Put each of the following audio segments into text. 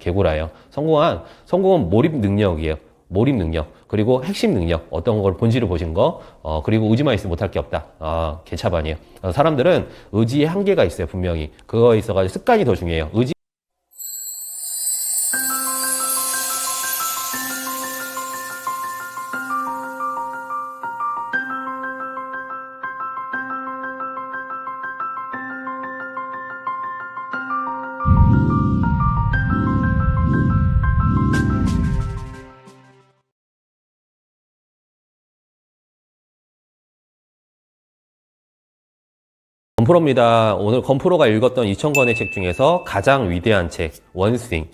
개구라예요. 성공은 몰입 능력이에요. 몰입 능력, 그리고 핵심 능력, 어떤 걸 본질을 보신 거, 그리고 의지만 있으면 못할 게 없다. 개차반이에요. 사람들은 의지의 한계가 있어요, 분명히. 그거에 있어가지고 습관이 더 중요해요. 건프로입니다. 오늘 건프로가 읽었던 2000권의 책 중에서 가장 위대한 책, 원싱.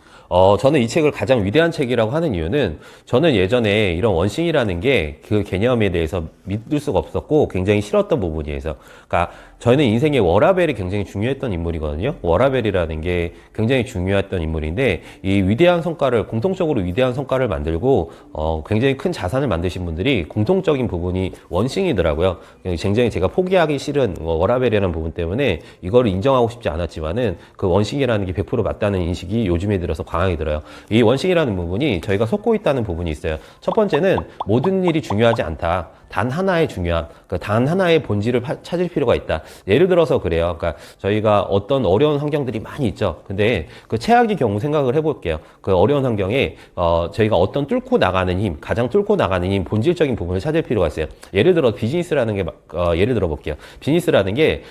저는 이 책을 가장 위대한 책이라고 하는 이유는 저는 예전에 이런 원싱이라는 게 그 개념에 대해서 믿을 수가 없었고 굉장히 싫었던 부분이에서. 그러니까 저는 인생에 워라벨이 굉장히 중요했던 인물이거든요. 워라벨이라는 게 굉장히 중요했던 인물인데 이 위대한 성과를, 공통적으로 위대한 성과를 만들고 굉장히 큰 자산을 만드신 분들이 공통적인 부분이 원싱이더라고요. 굉장히 제가 포기하기 싫은 워라벨이라는 부분 때문에 이거를 인정하고 싶지 않았지만은 그 원싱이라는 게 100% 맞다는 인식이 요즘에 들어서 강하게 들어요. 이 원싱이라는 부분이 저희가 속고 있다는 부분이 있어요. 첫 번째는 모든 일이 중요하지 않다. 단 하나의 중요함, 단 하나의 본질을 찾을 필요가 있다. 예를 들어서 그래요. 그러니까 저희가 어떤 어려운 환경들이 많이 있죠. 근데 그 최악의 경우 생각을 해볼게요. 그 어려운 환경에 저희가 어떤 뚫고 나가는 힘, 가장 뚫고 나가는 힘, 본질적인 부분을 찾을 필요가 있어요. 예를 들어 비즈니스라는 게 예를 들어 볼게요. 비즈니스라는 게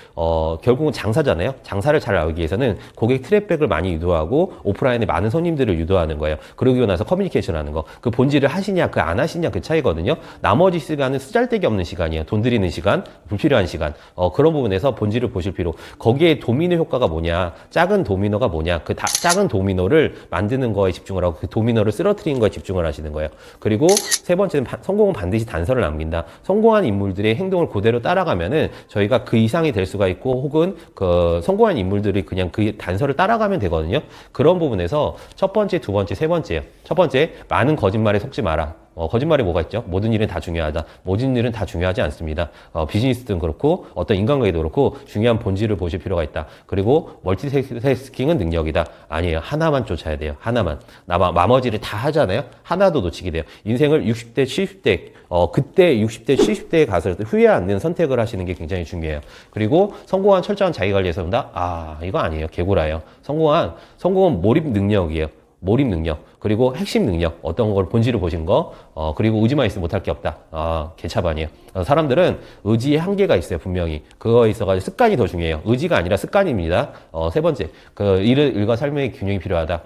결국은 장사잖아요. 장사를 잘 알기 위해서는 고객 트래픽을 많이 유도하고 오프라인에 많은 손님들을 유도하는 거예요. 그러고 나서 커뮤니케이션 하는 거. 그 본질을 하시냐, 그 안 하시냐 그 차이거든요. 나머지 시간은 쓰잘데기 없는 시간이에요. 돈 들이는 시간, 불필요한 시간. 그런 부분에서 본질을 보실 필요. 거기에 도미노 효과가 뭐냐, 작은 도미노가 뭐냐, 작은 도미노를 만드는 거에 집중을 하고 그 도미노를 쓰러뜨리는 거에 집중을 하시는 거예요. 그리고 세 번째는 성공은 반드시 단서를 남긴다. 성공한 인물들의 행동을 그대로 따라가면은 저희가 그 이상이 될 수가 있고 혹은 그 성공한 인물들이 그냥 그 단서를 따라가면 되거든요. 그런 부분에서 첫 번째, 두 번째, 세 번째예요. 첫 번째, 많은 거짓말에 속지 마라. 거짓말이 뭐가 있죠? 모든 일은 다 중요하다. 모든 일은 다 중요하지 않습니다. 비즈니스든 그렇고 어떤 인간관계도 그렇고 중요한 본질을 보실 필요가 있다. 그리고 멀티태스킹은 능력이다. 아니에요. 하나만 쫓아야 돼요. 하나만. 나머지를 다 하잖아요. 하나도 놓치게 돼요. 인생을 60대, 70대, 그때 60대, 70대에 가서 후회 않는 선택을 하시는 게 굉장히 중요해요. 그리고 성공한 철저한 자기관리에서 본다? 이거 아니에요. 개구라예요. 성공은 몰입 능력이에요. 몰입 능력, 그리고 핵심 능력, 어떤 걸 본질을 보신 거, 그리고 의지만 있으면 못할 게 없다. 개차반이에요. 사람들은 의지의 한계가 있어요, 분명히. 그거에 있어가지고 습관이 더 중요해요. 의지가 아니라 습관입니다. 세 번째, 일과 삶의 균형이 필요하다.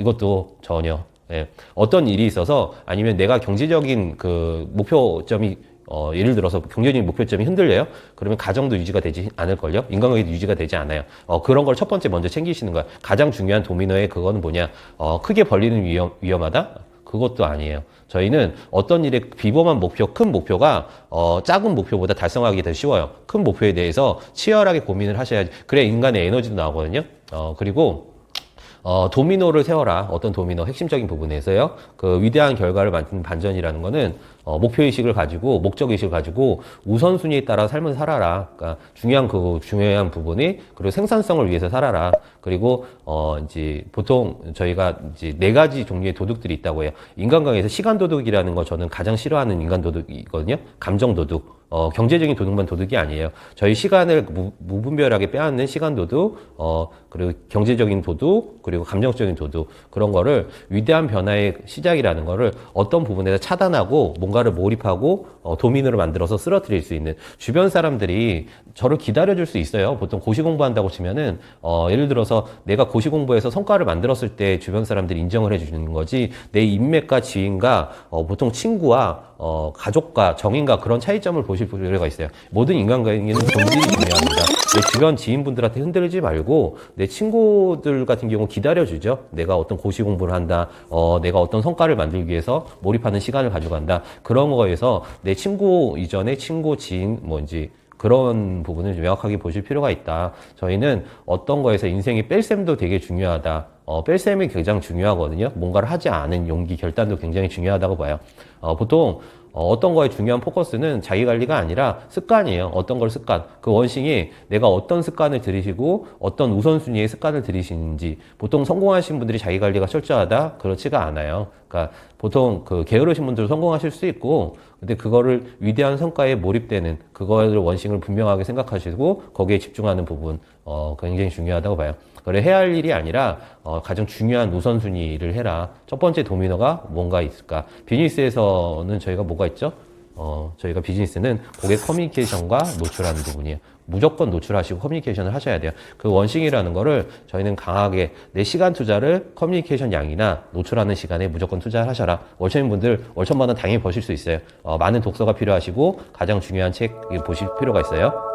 이것도 전혀. 예. 어떤 일이 있어서 아니면 내가 경제적인 그 목표점이 예를 들어서 경제적인 목표점이 흔들려요? 그러면 가정도 유지가 되지 않을걸요? 인간관계도 유지가 되지 않아요. 그런 걸 첫 번째 먼저 챙기시는 거야. 가장 중요한 도미노의 그거는 뭐냐? 크게 벌리는 위험하다? 그것도 아니에요. 저희는 어떤 일에 비범한 목표, 큰 목표가 작은 목표보다 달성하기 더 쉬워요. 큰 목표에 대해서 치열하게 고민을 하셔야지. 그래 인간의 에너지도 나오거든요. 그리고 도미노를 세워라. 어떤 도미노, 핵심적인 부분에서요. 그 위대한 결과를 만드는 반전이라는 거는 목표의식을 가지고, 목적의식을 가지고 우선순위에 따라 삶을 살아라. 그러니까 중요한 부분이, 그리고 생산성을 위해서 살아라. 그리고, 이제 보통 저희가 이제 4가지 종류의 도둑들이 있다고 해요. 인간관계에서 시간 도둑이라는 거 저는 가장 싫어하는 인간 도둑이거든요. 감정 도둑. 경제적인 도둑만 도둑이 아니에요. 저희 시간을 무분별하게 빼앗는 시간 도둑, 그리고 경제적인 도둑, 그리고 감정적인 도둑, 그런 거를 위대한 변화의 시작이라는 거를 어떤 부분에서 차단하고 뭔가를 몰입하고 도미노를 만들어서 쓰러뜨릴 수 있는 주변 사람들이 저를 기다려줄 수 있어요. 보통 고시 공부한다고 치면은 예를 들어서 내가 고시 공부해서 성과를 만들었을 때 주변 사람들이 인정을 해주는 거지 내 인맥과 지인과 보통 친구와 가족과 정인과 그런 차이점을 보실 필요가 있어요. 모든 인간관계는 본질이 중요합니다. 내 주변 지인분들한테 흔들리지 말고 내 친구들 같은 경우 기다려주죠. 내가 어떤 고시 공부를 한다. 내가 어떤 성과를 만들기 위해서 몰입하는 시간을 가져간다. 그런 거에서 내 친구 이전에 친구, 지인, 뭔지 그런 부분을 명확하게 보실 필요가 있다. 저희는 어떤 거에서 인생의 뺄셈도 되게 중요하다. 뺄셈이 굉장히 중요하거든요. 뭔가를 하지 않은 용기, 결단도 굉장히 중요하다고 봐요. 보통 어떤 거에 중요한 포커스는 자기 관리가 아니라 습관이에요. 어떤 걸 습관. 그 원싱이 내가 어떤 습관을 들이시고 어떤 우선순위의 습관을 들이시는지. 보통 성공하신 분들이 자기 관리가 철저하다? 그렇지가 않아요. 그러니까 보통 그 게으르신 분들 성공하실 수 있고, 근데 그거를 위대한 성과에 몰입되는 그거를 원싱을 분명하게 생각하시고 거기에 집중하는 부분, 굉장히 중요하다고 봐요. 그래, 해야 할 일이 아니라 가장 중요한 우선순위를 해라. 첫 번째 도미노가 뭔가 있을까? 비즈니스에서는 저희가 뭐가 있죠? 저희가 비즈니스는 고객 커뮤니케이션과 노출하는 부분이에요. 무조건 노출하시고 커뮤니케이션을 하셔야 돼요. 그 원싱이라는 거를 저희는 강하게 내 시간 투자를 커뮤니케이션 양이나 노출하는 시간에 무조건 투자를 하셔라. 월천인 분들 월천만 원 당연히 버실 수 있어요. 많은 독서가 필요하시고 가장 중요한 책 보실 필요가 있어요.